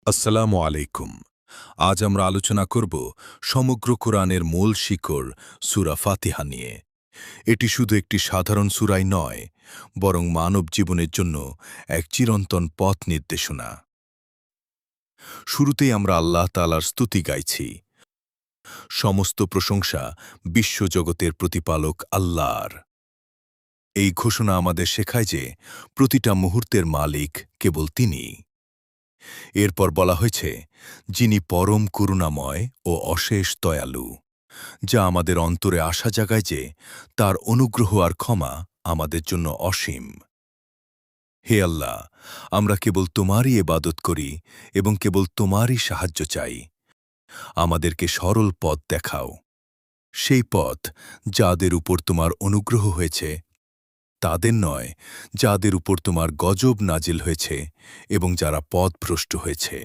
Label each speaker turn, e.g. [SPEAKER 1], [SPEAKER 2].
[SPEAKER 1] আসসালামু আলাইকুম। আজ আমরা আলোচনা করব সমগ্র কোরআনের মূল শিকড় সূরা ফাতিহা নিয়ে। এটি শুধু একটি সাধারণ সূরাই নয়, বরং মানব জীবনের জন্য এক চিরন্তন পথ নির্দেশনা। শুরুতেই আমরা আল্লাহ তাআলার স্তুতি গাইছি। সমস্ত প্রশংসা বিশ্বজগতের প্রতিপালক আল্লাহর। এই ঘোষণা আমাদের শেখায় যে প্রতিটা মুহূর্তের মালিক কেবল তিনিই। এরপর বলা হয়েছে, যিনি পরম করুণাময় ও অশেষ দয়ালু, যা আমাদের অন্তরে আশা জাগায় যে তার অনুগ্রহ আর ক্ষমা আমাদের জন্য অসীম। হে আল্লাহ, আমরা কেবল তোমারই ইবাদত করি এবং কেবল তোমারই সাহায্য চাই। আমাদেরকে সরল পথ দেখাও, সেই পথ যাদের উপর তোমার অনুগ্রহ হয়েছে, তাদের নয় যাদের উপর তোমার গজব নাজিল হয়েছে এবং যারা পথভ্রষ্ট হয়েছে।